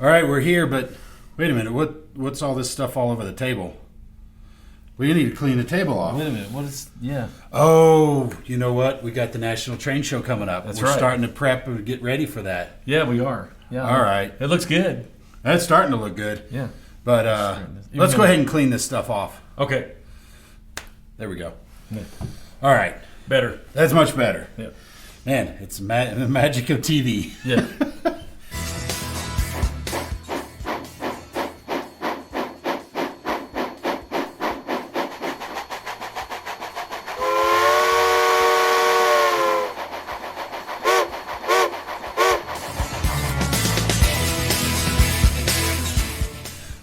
All right, we're here, but wait a minute. What's all this stuff all over the table? We need to clean the table off. Wait a minute. What is? Yeah. Oh, you know what? We got the National Train Show coming up. That's We're right. starting to prep and get ready for that. Yeah, we are. Yeah. All right. It looks good. That's starting to look good. Yeah. But let's go ahead and clean this stuff off. Okay. There we go. Yeah. All right. Better. That's much better. Yeah. Man, it's the magic of TV. Yeah.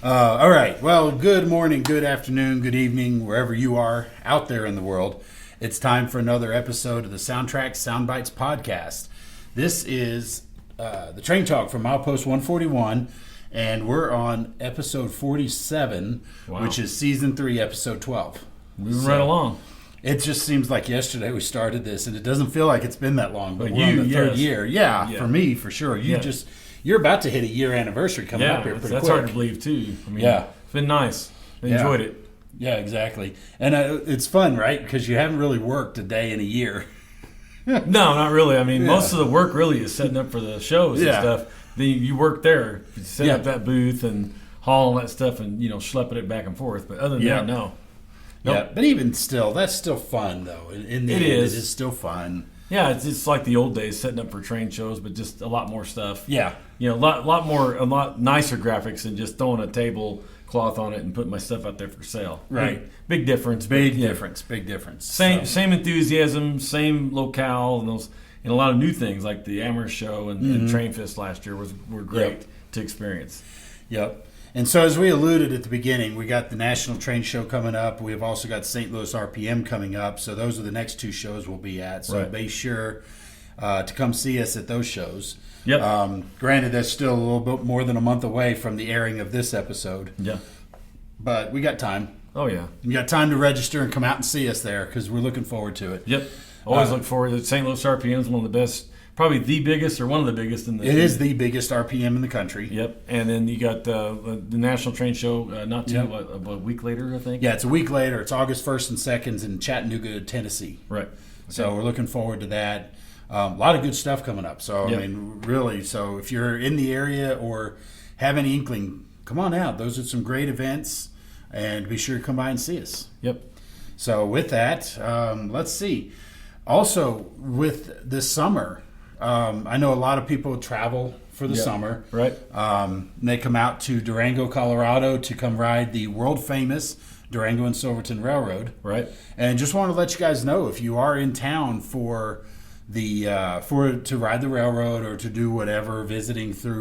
All right. Well, good morning, good afternoon, good evening, wherever you are out there in the world. It's time for another episode of the SoundTraxx SoundBytes podcast. This is the Train Talk from Milepost 141, and we're on episode 47, which is season 3, episode 12. Moving right along. It just seems like yesterday we started this, and it doesn't feel like it's been that long. But But we're on you, the third yes. year. Yeah, for me, for sure. You're about to hit a year anniversary coming up here pretty that's quick. hard to believe too. I mean, Yeah. It's been nice. I enjoyed it. Yeah, exactly. And it's fun, right? Because you haven't really worked a day in a year. No, not really. I mean, most of the work really is setting up for the shows and stuff. Then you work there, set up that booth and haul all that stuff, and schlepping it back and forth. But other than that, no. Nope. Yeah, but even still, that's still fun, though. In the end, it is still fun. Yeah, it's just like the old days, setting up for train shows, but just a lot more stuff. Yeah. A lot nicer graphics than just throwing a tablecloth on it and putting my stuff out there for sale. Right. Big difference. Big difference. Same enthusiasm, same locale, and a lot of new things like the Amherst show and Train Fest last year were great to experience. Yep. And so as we alluded at the beginning, we got the National Train Show coming up. We have also got St. Louis RPM coming up. So those are the next 2 shows we'll be at. So be sure to come see us at those shows. Yep. Granted, that's still a little bit more than a month away from the airing of this episode. Yeah. But we got time. Oh, yeah. You got time to register and come out and see us there because we're looking forward to it. Yep. Always look forward to it. St. Louis RPM is one of the best, probably the biggest or one of the biggest in the. It is the biggest RPM in the country. Yep. And then you got the National Train Show about a week later, I think. Yeah, it's a week later. It's August 1st and 2nd in Chattanooga, Tennessee. Right. Okay. So we're looking forward to that. A lot of good stuff coming up. So, I mean, really, so if you're in the area or have any inkling, come on out. Those are some great events, and be sure to come by and see us. Yep. So with that, let's see. Also, with this summer, I know a lot of people travel for the summer. Right. They come out to Durango, Colorado to come ride the world-famous Durango and Silverton Railroad. Right. And just want to let you guys know, if you are in town to ride the railroad or to do whatever,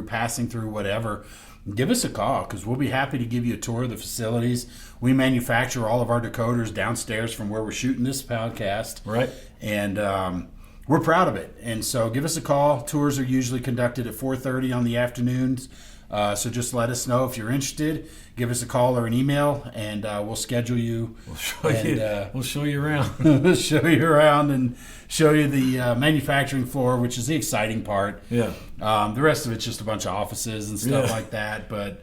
passing through whatever, give us a call because we'll be happy to give you a tour of the facilities. We manufacture all of our decoders downstairs from where we're shooting this podcast. Right. And we're proud of it. And so give us a call. Tours are usually conducted at 4:30 on the afternoons. So just let us know if you're interested. Give us a call or an email, and we'll schedule you. We'll show you around. We'll show you around and show you the manufacturing floor, which is the exciting part. Yeah. The rest of it's just a bunch of offices and stuff like that. But,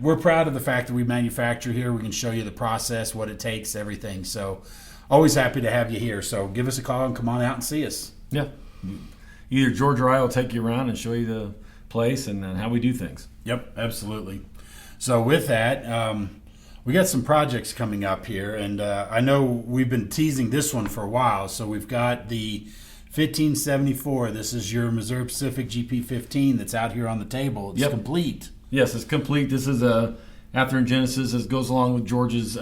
we're proud of the fact that we manufacture here. We can show you the process, what it takes, everything. So always happy to have you here. So give us a call and come on out and see us. Yeah. Either George or I will take you around and show you the place and how we do things. Yep, absolutely. So with that, we got some projects coming up here, and I know we've been teasing this one for a while. So we've got the 1574. This is your Missouri Pacific GP15 that's out here on the table. It's complete. Yes, it's complete. This is a Athearn Genesis. It goes along with George's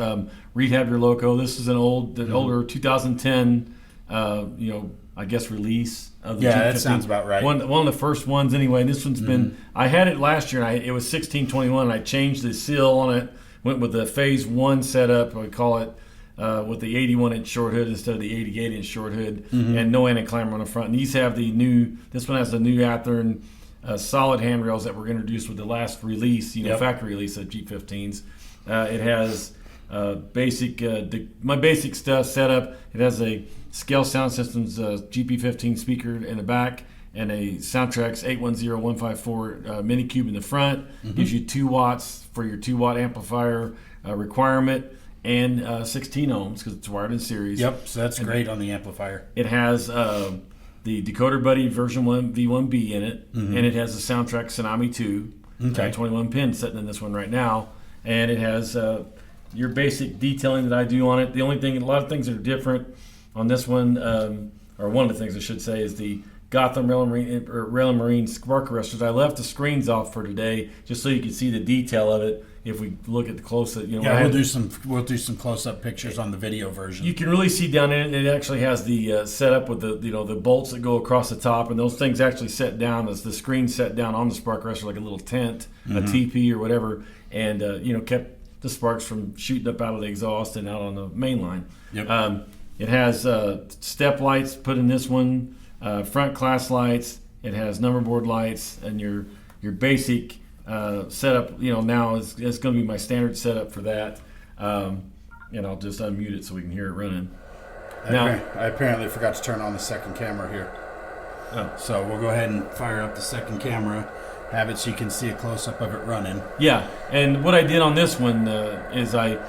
Rehab Your Loco. This is an older 2010, I guess, release of the GP15. That sounds about right. One of the first ones anyway. This one's been, I had it last year, and it was 1621, and I changed the seal on it, went with the Phase 1 setup, we call it, with the 81-inch short hood instead of the 88-inch short hood, and no anti-climber on the front. And these have this one has the new Athearn solid handrails that were introduced with the last release, factory release of G15s. It has my basic stuff set up. It has a Scale Sound Systems GP15 speaker in the back. and a SoundTraxx 810154 mini cube in the front. Gives you 2 watts for your 2-watt amplifier requirement, and 16 ohms because it's wired in series. Yep, so that's great on the amplifier. It has the Decoder Buddy version 1 V1B in it, and it has the SoundTraxx Tsunami 2, 21 pin sitting in this one right now, and it has your basic detailing that I do on it. The only thing, a lot of things that are different on this one, or one of the things I should say, is the Gotham Rail and Marine spark arresters. I left the screens off for today just so you can see the detail of it. If we look at the close-up, we'll do some close-up pictures on the video version. You can really see down in it. It actually has the setup with the bolts that go across the top, and those things actually set down as the screen set down on the spark arrestor like a little tent, a TP or whatever, and kept the sparks from shooting up out of the exhaust and out on the main line. Yep. It has step lights put in this one, front class lights. It has number board lights, and your basic setup. Now is going to be my standard setup for that. And I'll just unmute it so we can hear it running. I apparently forgot to turn on the second camera here. Oh. So we'll go ahead and fire up the second camera, have it so you can see a close-up of it running. Yeah, and what I did on this one is I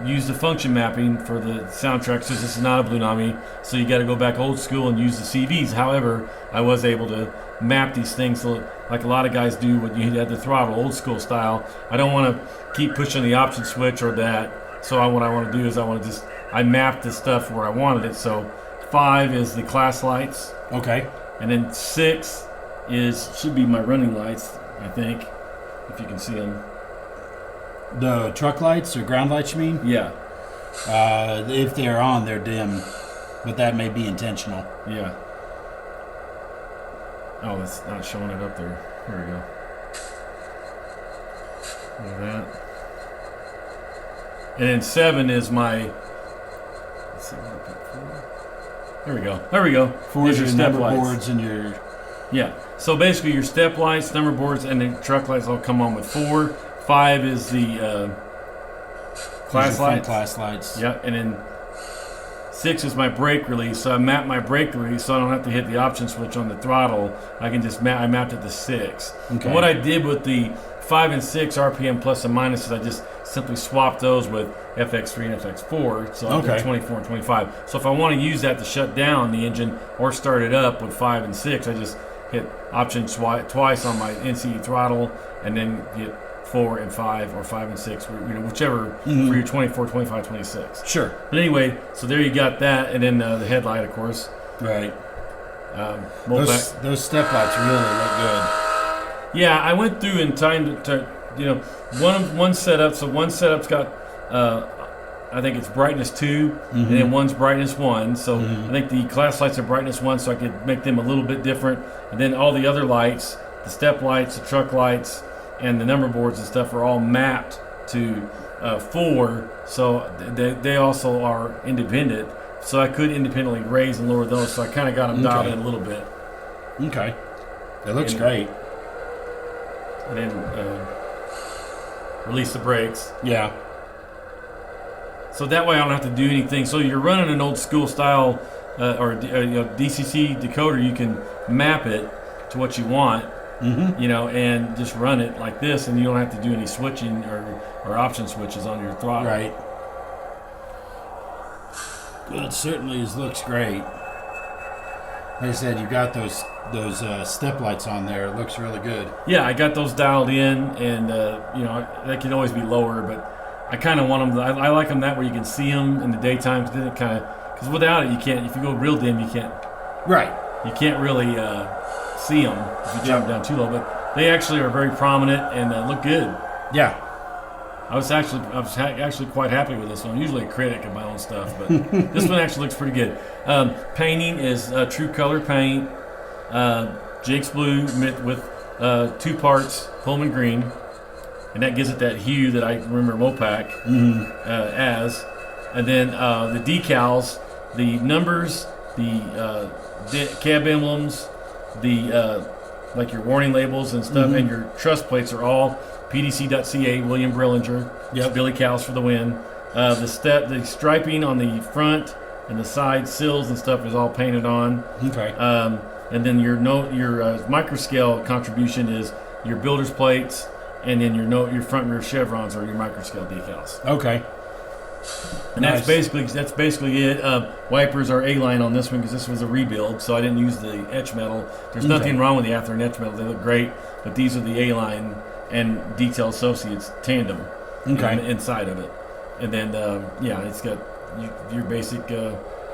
used the function mapping for the SoundTraxx, because this is not a Blunami, so you got to go back old school and use the CVs. However, I was able to map these things like a lot of guys do when you had the throttle, old school style. I don't want to keep pushing the option switch or that. So what I want to do is I mapped the stuff where I wanted it. So 5 is the class lights. Okay. And then 6 should be my running lights, I think, if you can see them. The truck lights or ground lights, you mean? Yeah. If they're on, they're dim, but that may be intentional. Yeah. Oh, it's not showing it up there. Here we go. Look at that. And then 7 is my. Let's see what I put 4. There we go. There we go. 4 is your step number lights. boards and your. Yeah. So basically, your step lights, number boards, and the truck lights all come on with 4. 5 is the class lights. Class lights. Yeah, and then 6 is my brake release. So I mapped my brake release so I don't have to hit the option switch on the throttle. I can just I mapped it to 6. Okay. And what I did with the 5 and 6 RPM plus and minus is I just simply swapped those with FX3 and FX4. So I did 24 and 25. So if I want to use that to shut down the engine or start it up with 5 and 6, I just hit option twice on my NCE throttle and then hit 4 and 5 or 5 and 6, whichever for your 24, 25, 26. Sure. But anyway, so there you got that, and then the headlight, of course. Right. Those step lights really look good. Yeah, I went through in time to one setup. So one setup's got I think it's brightness 2, and then one's brightness 1. So I think the class lights are brightness 1, so I could make them a little bit different. And then all the other lights, the step lights, the truck lights, and the number boards and stuff are all mapped to 4, so they also are independent. So I could independently raise and lower those, so I kind of got them dialed in a little bit. Okay. It looks great. And then release the brakes. Yeah. So that way I don't have to do anything. So you're running an old school style or DCC decoder, you can map it to what you want. And just run it like this, and you don't have to do any switching or option switches on your throttle. Right. Well, it certainly looks great. Like I said, you got those step lights on there. It looks really good. Yeah, I got those dialed in, and they can always be lower, but I kind of want them. I like them that way you can see them in the daytime. Because without it, you can't. If you go real dim, you can't. Right. You can't really see them if you drop them down too low, but they actually are very prominent and look good. Yeah. I was actually quite happy with this one. I'm usually a critic of my own stuff, but this one actually looks pretty good. Painting is True Color paint, Jake's Blue with 2 parts Pullman green, and that gives it that hue that I remember Mopac as. And then the decals, the numbers, the cab emblems, the like your warning labels and stuff, and your truss plates are all PDC.ca, William Brillinger, Billy Cows for the win. The striping on the front and the side sills and stuff is all painted on. Okay. and then your microscale contribution is your builder's plates, and then your front and rear chevrons are your microscale decals. Okay. And Nice. that's basically it. Wipers are A-line on this one because this was a rebuild, so I didn't use the etch metal. There's nothing wrong with the Athearn etch metal; they look great. But these are the A-line and Detail Associates tandem inside of it. And then it's got your basic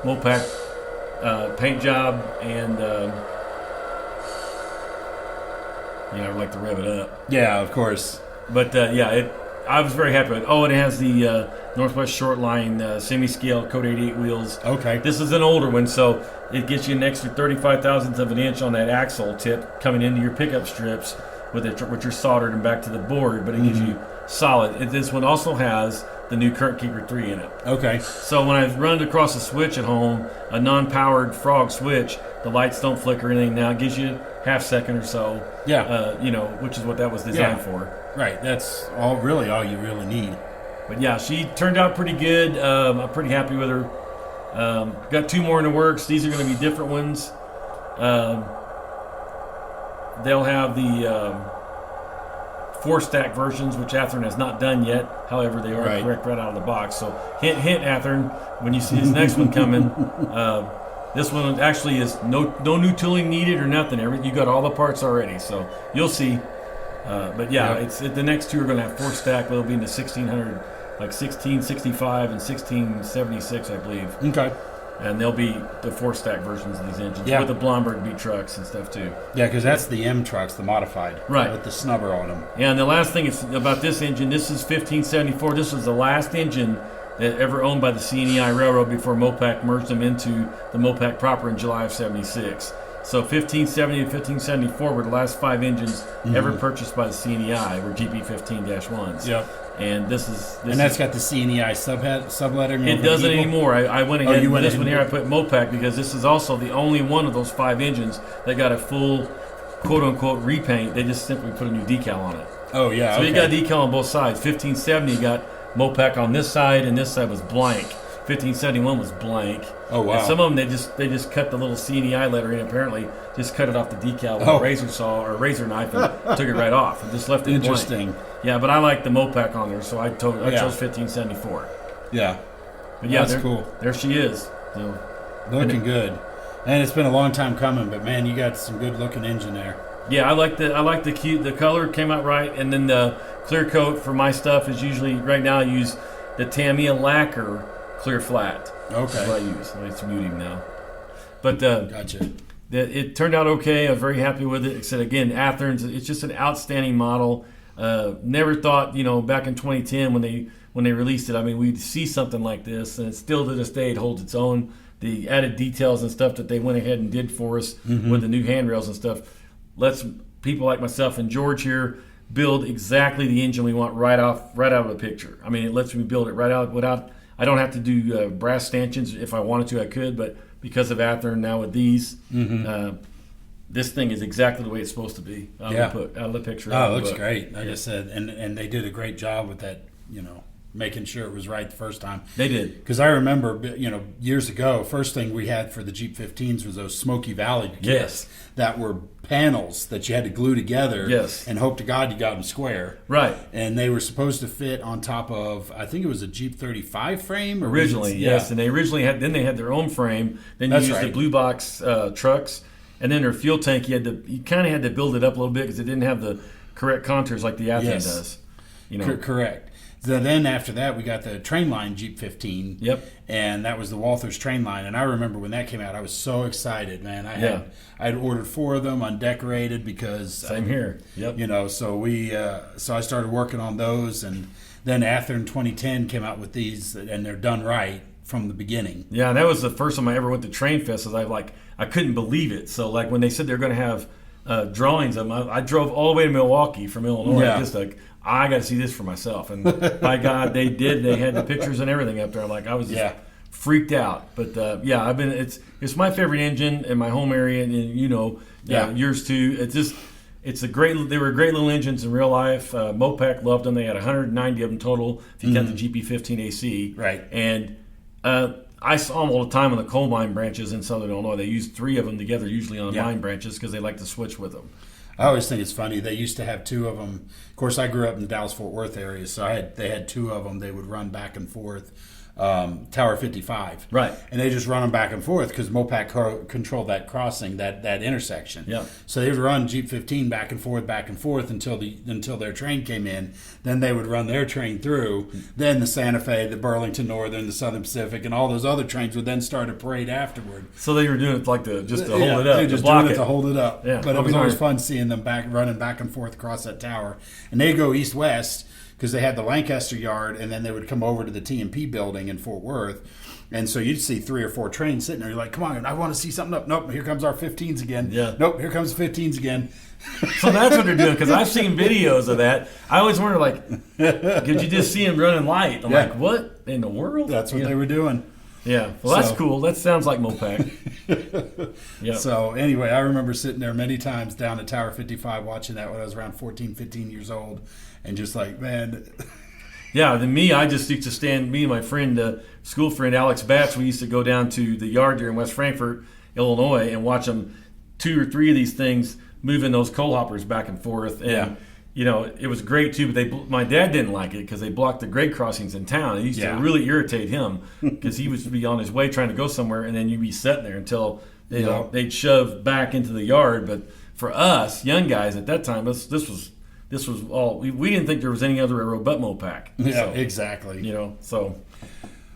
Mopac paint job, and I would like to rev it up. Yeah, of course. But I was very happy with it. Oh, and it has the Northwest Shortline semi-scale Code 88 wheels. Okay. This is an older one, so it gets you an extra 35 thousandths of an inch on that axle tip coming into your pickup strips, which are soldered and back to the board, but it gives you solid. This one also has the new Current Keeper 3 in it. Okay. So when I run it across a switch at home, a non-powered frog switch, the lights don't flicker or anything now. It gives you half second or so. Yeah. Which is what that was designed for. Right. That's all you really need. But yeah, she turned out pretty good. I'm pretty happy with her. Got 2 more in the works. These are going to be different ones. They'll have the 4-stack versions, which Athearn has not done yet. However, they are correct right out of the box. So hint, Athearn, when you see this next one coming. This one actually is no new tooling needed or nothing. You got all the parts already, so you'll see. But the next 2 are going to have 4-stack. They'll be in the 1600, like 1665 and 1676, I believe. Okay. And they'll be the 4-stack versions of these engines with the Blomberg B trucks and stuff too. Yeah, because that's the M trucks, the modified, right, with the snubber on them. Yeah, and the last thing is about this engine. This is 1574. This was the last engine that ever owned by the CNEI Railroad before Mopac merged them into the Mopac proper in July of '76. So 1570 and 1574 were the last 5 engines ever purchased by the CNEI, were GP15-1s. Yep. And that's got the CNEI sublettering. It doesn't anymore. I went ahead and this one here I put Mopac because this is also the only one of those 5 engines that got a full quote-unquote repaint. They just simply put a new decal on it. Oh, yeah. So you got decal on both sides. 1570 got Mopac on this side, and this side was blank. 1571 was blank. Oh, wow. And some of them, they just cut the little CNEI letter in, apparently, just cut it off the decal with a razor saw or a razor knife and took it right off and just left it Interesting. blank. Yeah, but I like the Mopac on there, so I chose 1574. Yeah. But yeah, that's cool. There she is. So, looking good. And it's been a long time coming, but man, you got some good looking engine there. Yeah, I like the color came out right, and then the clear coat for my stuff is usually right now I use the Tamiya lacquer clear flat. Okay. That's what I use. It's muting now. But gotcha. It turned out okay. I was very happy with it. Except again, Athearn's it's just an outstanding model. Never thought, back in 2010 when they released it, I mean, we'd see something like this, and still to this day it holds its own. The added details and stuff that they went ahead and did for us with the new handrails and stuff lets people like myself and George here build exactly the engine we want right out of the picture. I mean, it lets me build it right out without. I don't have to do brass stanchions. If I wanted to, I could, but because of Athearn now with these, this thing is exactly the way it's supposed to be. Out of the picture. Oh, it looks great. Like I said, and they did a great job with that, making sure it was right the first time. They did. Because I remember, years ago, first thing we had for the Jeep 15s was those Smoky Valley kits that were panels that you had to glue together and hope to God you got them square. Right. And they were supposed to fit on top of, I think it was a Jeep 35 frame. Originally, yes. And they originally had their own frame. Then you used the blue box trucks. And then their fuel tank, you kind of had to build it up a little bit because it didn't have the correct contours like the Athearn does. Correct. So then after that, we got the Trainline Jeep 15. Yep. And that was the Walthers Trainline. And I remember when that came out, I was so excited, man. I had ordered 4 of them undecorated because same here. Yep. So I started working on those, and then Athearn 2010 came out with these, and they're done right from the beginning. Yeah, and that was the first time I ever went to Train Fest. I couldn't believe it. So when they said they're going to have drawings of them, I drove all the way to Milwaukee from Illinois. Yeah. I got to see this for myself. And by God, they did. They had the pictures and everything up there. I was just freaked out. But I've been. It's my favorite engine in my home area, and yours too. It's a great. They were great little engines in real life. Mopac loved them. They had 190 of them total. If you count the GP15 AC, right? And I saw them all the time on the coal mine branches in southern Illinois. They use 3 of them together, usually on the mine branches, because they like to switch with them. I always think it's funny. They used to have 2 of them. Of course, I grew up in the Dallas-Fort Worth area, so they had 2 of them. They would run back and forth. Tower 55. Right. And they just run them back and forth because Mopac controlled that crossing, that intersection. Yeah. So they would run Jeep 15 back and forth until their train came in. Then they would run their train through. Then the Santa Fe, the Burlington Northern, the Southern Pacific, and all those other trains would then start a parade afterward. So they were doing it like to hold it up. They were just doing it to hold it up. Yeah. But it was always fun seeing them running back and forth across that tower. And they go east-west, because they had the Lancaster yard, and then they would come over to the T&P building in Fort Worth. And so you'd see 3 or 4 trains sitting there. You're like, come on, I want to see something up. Nope, here comes our 15s again. Yeah. Nope, here comes the 15s again. So that's what they're doing, because I've seen videos of that. I always wonder, like, could you just see them running light? I'm like, what in the world? That's what they were doing. Yeah, well, that's cool. That sounds like Mopac. Yep. So anyway, I remember sitting there many times down at Tower 55 watching that when I was around 14, 15 years old. And just like, man. Yeah, then I just used to stand, me and my friend, school friend Alex Batts, we used to go down to the yard there in West Frankfort, Illinois, and watch them 2 or 3 of these things moving those coal hoppers back and forth. And, it was great too, but my dad didn't like it because they blocked the grade crossings in town. It used to really irritate him because he would be on his way trying to go somewhere, and then you'd be sitting there until they'd shove back into the yard. But for us, young guys at that time, this was all we didn't think there was any other railroad but Mopac. Yeah, exactly. So.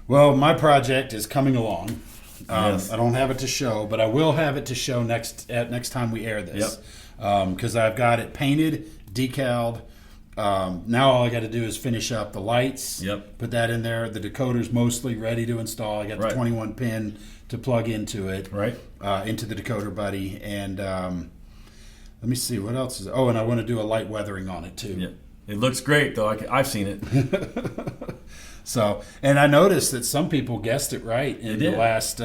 Well, my project is coming along. Yes. I don't have it to show, but I will have it to show next time we air this. Because I've got it painted, decaled. Now all I got to do is finish up the lights. Yep. Put that in there. The decoder's mostly ready to install. I got the 21 pin to plug into it. Right. Into the decoder buddy. And let me see, what else is... Oh, and I want to do a light weathering on it, too. Yeah. It looks great, though. I've seen it. So, and I noticed that some people guessed it right in the last...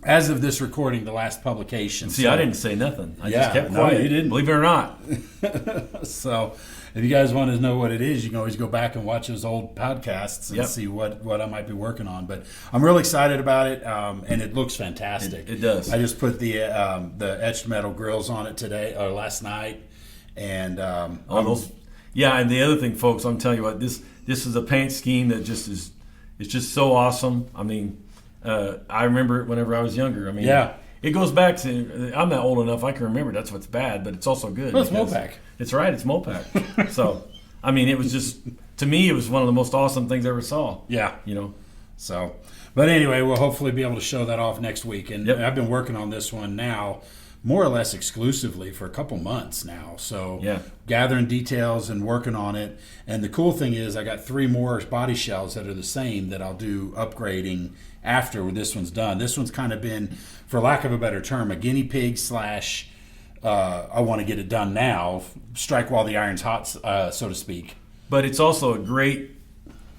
as of this recording, the last publication. See, I didn't say nothing. I just kept quiet. No, you didn't. Believe it or not. So, if you guys want to know what it is, you can always go back and watch those old podcasts and see what I might be working on. But I'm really excited about it, and it looks fantastic. It does. I just put the etched metal grills on it last night, and and the other thing, folks, I'm telling you what, this is a paint scheme that it's just so awesome. I mean, I remember it whenever I was younger. I mean, it goes back to, I'm not old enough, I can remember that's what's bad, but it's also good. Well, it's Mopac. It's right, it's Mopac. So, I mean, it was just, to me, it was one of the most awesome things I ever saw. Yeah. So, but anyway, we'll hopefully be able to show that off next week. And I've been working on this one now more or less exclusively for a couple months now. So gathering details and working on it. And the cool thing is I got 3 more body shells that are the same that I'll do upgrading after this one's done. This one's kind of been, for lack of a better term, a guinea pig / I want to get it done now, strike while the iron's hot, so to speak. But it's also a great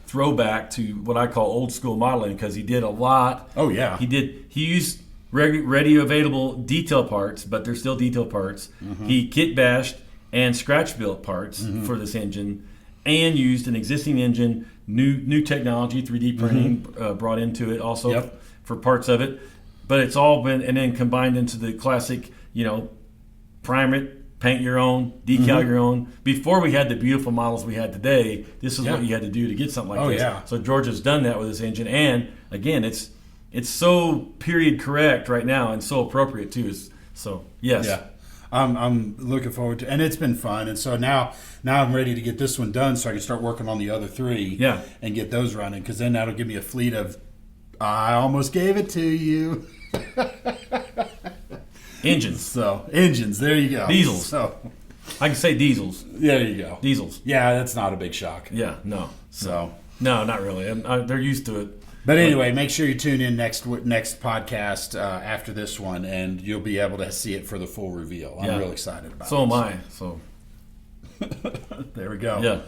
throwback to what I call old school modeling, because he did a lot. Oh, yeah. He used ready available detail parts, but they're still detail parts. Mm-hmm. He kit bashed and scratch built parts for this engine, and used an existing engine, new technology, 3D printing brought into it also for parts of it. But it's all been, and then combined into the classic, prime it, paint your own, decal your own. Before we had the beautiful models we had today, this is what you had to do to get something like this. Yeah. So George has done that with this engine, and again, it's so period correct right now and so appropriate too. So yes. Yeah. I'm looking forward to, and it's been fun. And so now I'm ready to get this one done so I can start working on the other 3 and get those running, because then that'll give me a fleet of, I almost gave it to you. Engines. So, engines, there you go. Diesels. So, I can say diesels. There you go. Diesels. Yeah, that's not a big shock. Yeah, no. So. No, not really. They're used to it. But anyway, make sure you tune in next podcast after this one, and you'll be able to see it for the full reveal. I'm real excited about it. So am I. So there we go. Yeah.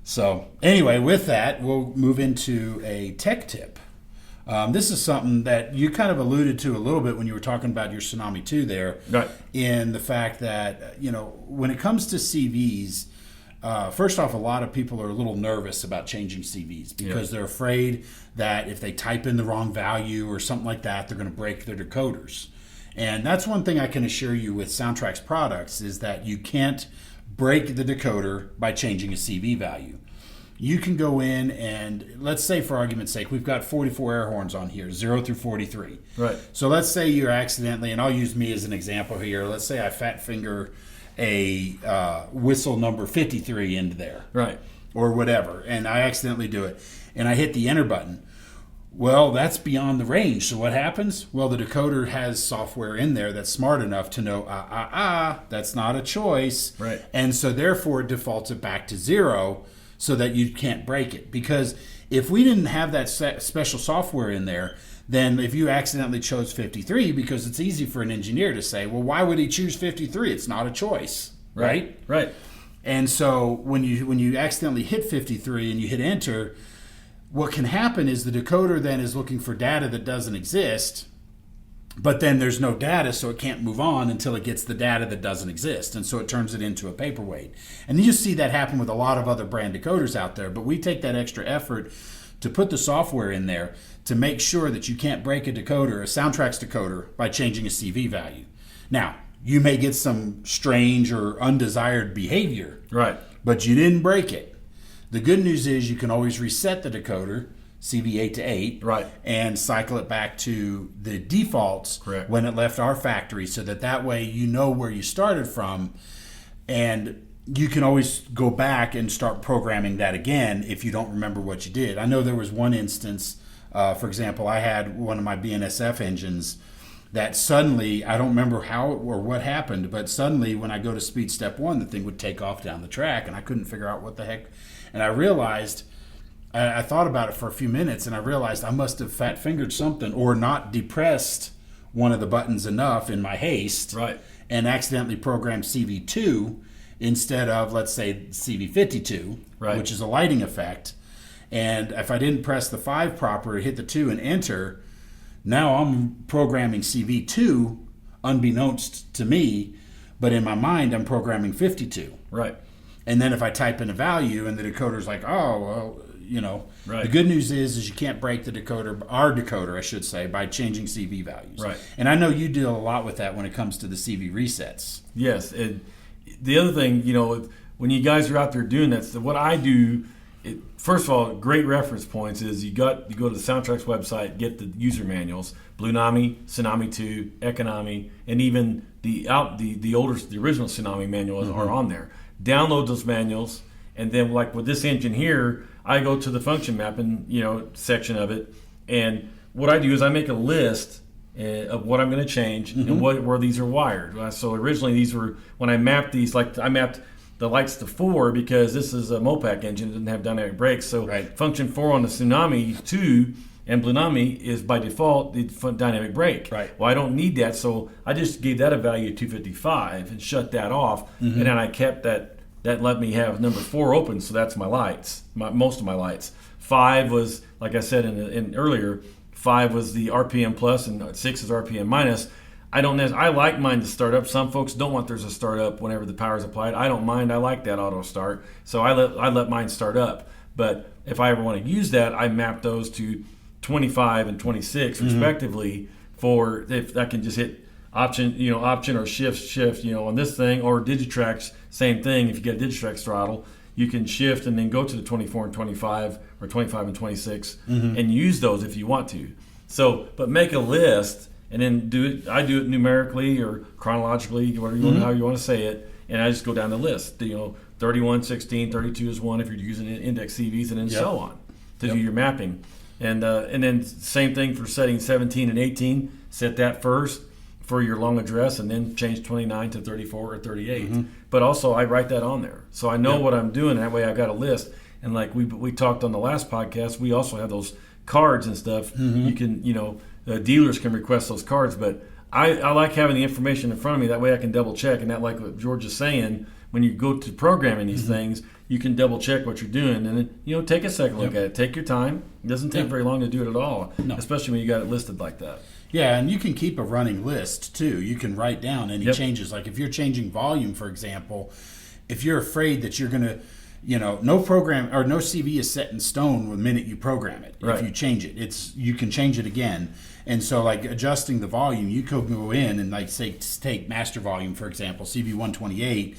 So anyway, with that, we'll move into a tech tip. This is something that you kind of alluded to a little bit when you were talking about your Tsunami 2 there, right? In the fact that when it comes to CVs, First off, a lot of people are a little nervous about changing CVs because they're afraid that if they type in the wrong value or something like that, they're going to break their decoders. And that's one thing I can assure you with SoundTraxx products is that you can't break the decoder by changing a CV value. You can go in and, let's say for argument's sake, we've got 44 air horns on here, 0 through 43. Right. So let's say you're accidentally, and I'll use me as an example here, let's say I fat finger a whistle number 53 into there. Right. Or whatever, and I accidentally do it, and I hit the enter button. Well, that's beyond the range. So what happens? Well, the decoder has software in there that's smart enough to know, that's not a choice. Right. And so therefore it defaults it back to 0 so that you can't break it. Because if we didn't have that special software in there, then if you accidentally chose 53, because it's easy for an engineer to say, well, why would he choose 53? It's not a choice, right? Right. And so when you accidentally hit 53 and you hit enter, what can happen is the decoder then is looking for data that doesn't exist, but then there's no data, so it can't move on until it gets the data that doesn't exist. And so it turns it into a paperweight. And you see that happen with a lot of other brand decoders out there, but we take that extra effort to put the software in there to make sure that you can't break a decoder, a SoundTraxx decoder, by changing a CV value. Now, you may get some strange or undesired behavior, Right. but you didn't break it. The good news is you can always reset the decoder, CV8 to 8, Right. and cycle it back to the defaults Correct. when it left our factory, so that way you know where you started from, and you can always go back and start programming that again if you don't remember what you did. I know there was one instance, for example, I had one of my BNSF engines that suddenly, I don't remember how or what happened, but suddenly when I go to speed step 1, the thing would take off down the track, and I couldn't figure out what the heck. And I realized, I thought about it for a few minutes, and I realized I must have fat fingered something or not depressed one of the buttons enough in my haste, Right. and accidentally programmed CV2 instead of, let's say, CV52, Right. which is a lighting effect. And if I didn't press the 5 proper, hit the 2 and enter, now I'm programming CV2 unbeknownst to me, but in my mind I'm programming 52. Right. And then if I type in a value and the decoder's like, oh, well, Right. The good news is you can't break the decoder, our decoder, I should say, by changing CV values. Right. And I know you deal a lot with that when it comes to the CV resets. Yes. The other thing, when you guys are out there doing that, so what I do, first of all, great reference points is you go to the SoundTraxx website, get the user manuals, Blunami, Tsunami 2, Economy, and even the original Tsunami manuals are on there. Download those manuals, and then like with this engine here, I go to the function mapping section of it, and what I do is I make a list of what I'm going to change and where these are wired. So originally these were, when I mapped these, like I mapped the lights to 4 because this is a Mopac engine, it doesn't have dynamic brakes. So function 4 on the Tsunami 2 and Blunami is by default the dynamic brake. Right. Well, I don't need that, so I just gave that a value of 255 and shut that off, and then I kept that. That let me have number 4 open, so that's my lights, most of my lights. 5 was, like I said in earlier, 5 was the RPM plus and 6 is RPM minus. I like mine to start up. Some folks don't want theirs to start up whenever the power is applied. I don't mind. I like that auto start, so I let mine start up. But if I ever want to use that, I map those to 25 and 26 respectively. For if I can just hit option or shift on this thing, or Digitrax, same thing. If you get a Digitrax throttle, you can shift and then go to the 24 and 25 or 25 and 26 and use those if you want to. So, but make a list and then do it. I do it numerically or chronologically, whatever how you want to say it, and I just go down the list. 31, 16, 32 is one if you're using index CVs, and then so on to do your mapping. And then same thing for setting 17 and 18. Set that first for your long address, and then change 29 to 34 or 38. But also I write that on there, so I know what I'm doing. That way I got a list. And like we talked on the last podcast, we also have those cards and stuff. You can dealers can request those cards, but I like having the information in front of me. That way I can double check. And that, like what George is saying, when you go to programming these things, you can double check what you're doing, and then take a second look at it. Take your time. It doesn't take very long to do it at all, especially when you got it listed like that. Yeah, and you can keep a running list too. You can write down any changes. Like if you're changing volume, for example, if you're afraid that you're going to, no program or no CV is set in stone the minute you program it. Right. If you change it, you can change it again. And so like adjusting the volume, you could go in and like say take master volume, for example, CV128.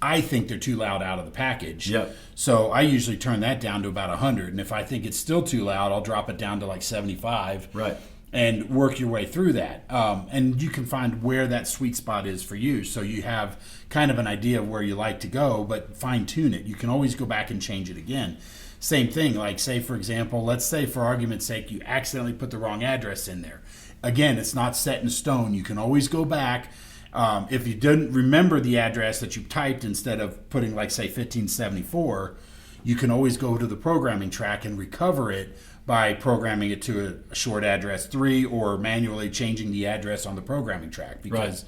I think they're too loud out of the package. Yep. So I usually turn that down to about 100. And if I think it's still too loud, I'll drop it down to like 75. Right. And work your way through that. And you can find where that sweet spot is for you. So you have kind of an idea of where you like to go, but fine tune it. You can always go back and change it again. Same thing, like say, for example, let's say for argument's sake, you accidentally put the wrong address in there. Again, it's not set in stone. You can always go back. If you didn't remember the address that you typed instead of putting like say 1574, you can always go to the programming track and recover it by programming it to a short address 3 or manually changing the address on the programming track, because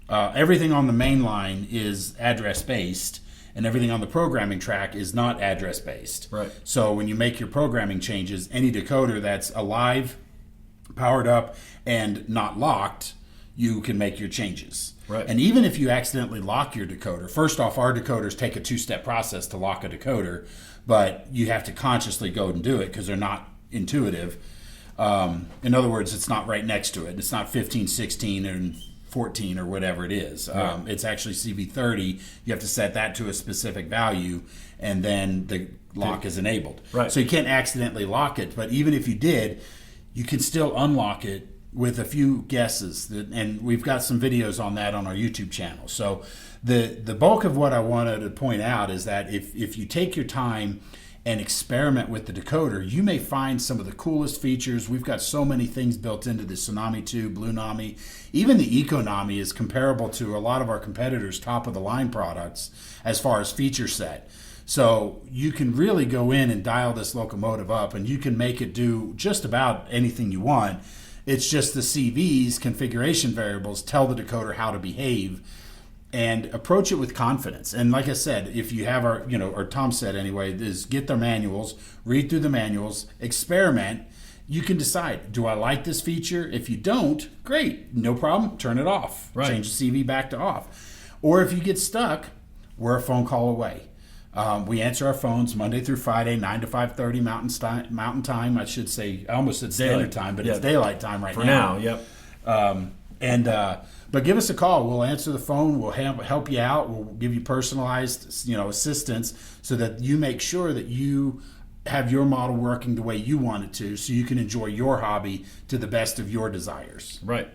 everything on the main line is address based and everything on the programming track is not address based. Right. So when you make your programming changes, any decoder that's alive, powered up, and not locked, you can make your changes. Right. And even if you accidentally lock your decoder, first off, our decoders take a 2-step process to lock a decoder, but you have to consciously go and do it because they're not intuitive. In other words, it's not right next to it. It's not 15, 16, and 14 or whatever it is. Right. It's actually CV30. You have to set that to a specific value, and then the lock is enabled. Right. So you can't accidentally lock it, but even if you did, you can still unlock it with a few guesses. And we've got some videos on that on our YouTube channel. So the bulk of what I wanted to point out is that if you take your time and experiment with the decoder, you may find some of the coolest features. We've got so many things built into the Tsunami 2, Blunami. Even the Econami is comparable to a lot of our competitors' top-of-the-line products as far as feature set. So you can really go in and dial this locomotive up, and you can make it do just about anything you want. It's just the CVs, configuration variables, tell the decoder how to behave, and approach it with confidence. And like I said, if you have or Tom said anyway, is get their manuals, read through the manuals, experiment. You can decide, do I like this feature? If you don't, great, no problem, turn it off. Right. Change the CV back to off. Or if you get stuck, we're a phone call away. We answer our phones Monday through Friday, 9 to 5:30 Mountain Time. I should say, I almost said standard time, but it's daylight time right now. For now, yep. But give us a call. We'll answer the phone. We'll help you out. We'll give you personalized, assistance so that you make sure that you have your model working the way you want it to, so you can enjoy your hobby to the best of your desires. Right.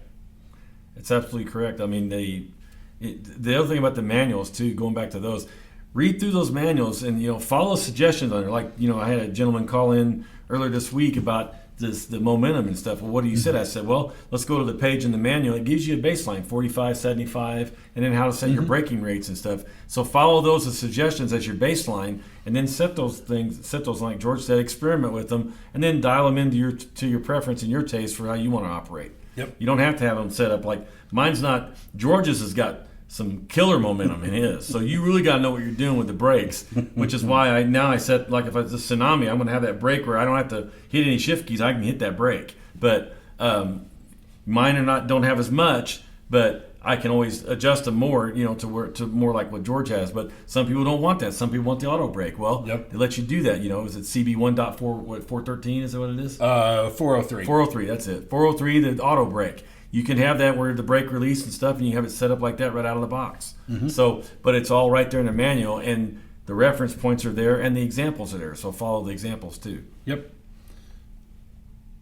It's absolutely correct. I mean, the other thing about the manuals too, going back to those, read through those manuals and follow suggestions on it. Like I had a gentleman call in earlier this week about the momentum and stuff. Well, what do you said? I said, well, let's go to the page in the manual. It gives you a baseline, 45, 75, and then how to set your braking rates and stuff. So follow those as suggestions as your baseline, and then set those like George said, experiment with them, and then dial them into your preference and your taste for how you want to operate. Yep. You don't have to have them set up like mine's not. George's has got some killer momentum in his. So you really got to know what you're doing with the brakes, which is why I set, like if it's a Tsunami, I'm going to have that brake where I don't have to hit any shift keys. I can hit that brake. But mine don't have as much, but I can always adjust them more, to more like what George has. But some people don't want that. Some people want the auto brake. Well, they let you do that. Is it CB 1.4, 413? Is that what it is? 403. 403, that's it. 403, the auto brake. You can have that where the brake release and stuff, and you have it set up like that right out of the box. Mm-hmm. So, but it's all right there in the manual, and the reference points are there, and the examples are there. So follow the examples too. Yep.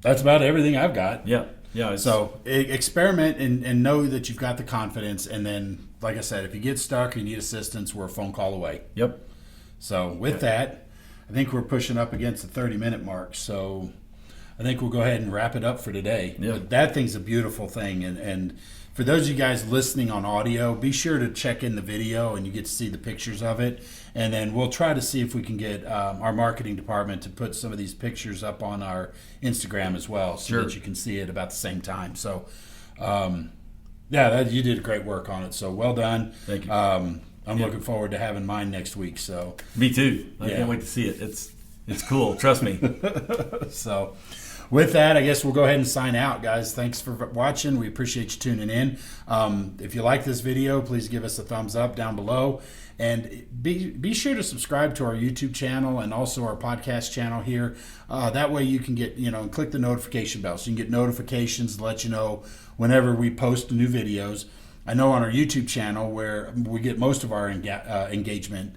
That's about everything I've got. Yeah. So experiment and know that you've got the confidence, and then, like I said, if you get stuck or you need assistance, we're a phone call away. Yep. So with that, I think we're pushing up against the 30-minute mark. So I think we'll go ahead and wrap it up for today. Yeah. But that thing's a beautiful thing. And for those of you guys listening on audio, be sure to check in the video and you get to see the pictures of it. And then we'll try to see if we can get our marketing department to put some of these pictures up on our Instagram as well, so that you can see it about the same time. So, you did great work on it. So well done. Thank you. I'm looking forward to having mine next week. So me too. I can't wait to see it. It's cool. Trust me. So, with that, I guess we'll go ahead and sign out, guys. Thanks for watching. We appreciate you tuning in. If you like this video, please give us a thumbs up down below. And be sure to subscribe to our YouTube channel and also our podcast channel here. That way you can get, and click the notification bell so you can get notifications to let you know whenever we post new videos. I know on our YouTube channel where we get most of our engagement,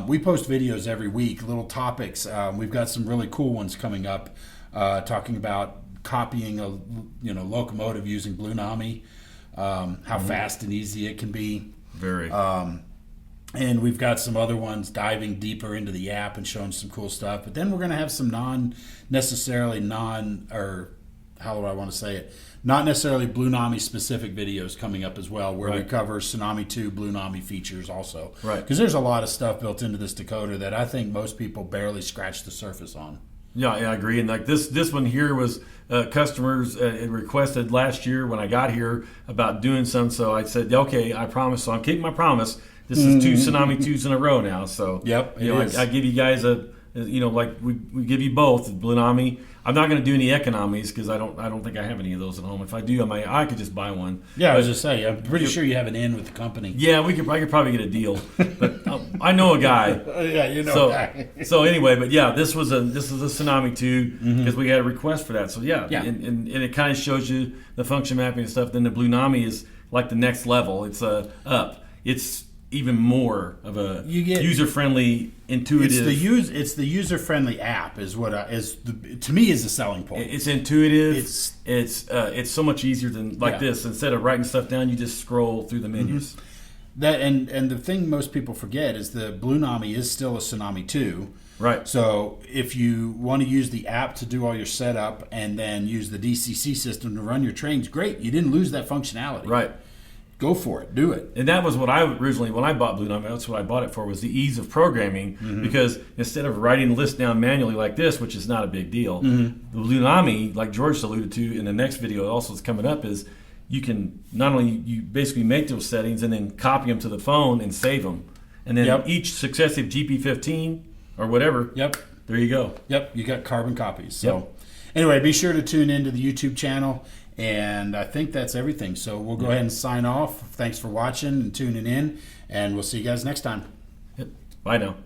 we post videos every week, little topics. We've got some really cool ones coming up, talking about copying a locomotive using Blunami, how fast and easy it can be. Very. And we've got some other ones diving deeper into the app and showing some cool stuff. But then we're going to have some not necessarily Blunami specific videos coming up as well, where we cover Tsunami 2 Blunami features also. Right. Because there's a lot of stuff built into this decoder that I think most people barely scratch the surface on. Yeah, I agree. And like this one here was customers requested last year when I got here about doing some. So I said, okay, I promise. So I'm keeping my promise. This is 2 Tsunami 2s in a row now. So yep, I give you guys like we give you both Blunami. I'm not going to do any economies because I don't think I have any of those at home. If I do, I could just buy one. Yeah, I was just saying. I'm pretty sure you have an in with the company. Yeah, I could probably get a deal, but I know a guy. Yeah, you know a guy. So anyway, but yeah, this is a Tsunami 2 because we had a request for that. So yeah. And it kind of shows you the function mapping and stuff. Then the Blunami is like the next level. It's up. It's even more of a user-friendly, intuitive. It's the user-friendly app is what to me is the selling point. It's intuitive. It's so much easier than this. Instead of writing stuff down, you just scroll through the menus. That and the thing most people forget is the Blunami is still a Tsunami 2. Right. So if you want to use the app to do all your setup and then use the DCC system to run your trains, great. You didn't lose that functionality. Right. Go for it. Do it. And that was what I originally, when I bought Blunami, that's what I bought it for, was the ease of programming. Because instead of writing the list down manually like this, which is not a big deal, the Blunami, like George alluded to in the next video also is coming up, is you can not only, you basically make those settings and then copy them to the phone and save them. And then each successive GP15 or whatever, there you go. Yep, you got carbon copies. So anyway, be sure to tune into the YouTube channel. And I think that's everything. So we'll go ahead and sign off. Thanks for watching and tuning in. And we'll see you guys next time. Bye now.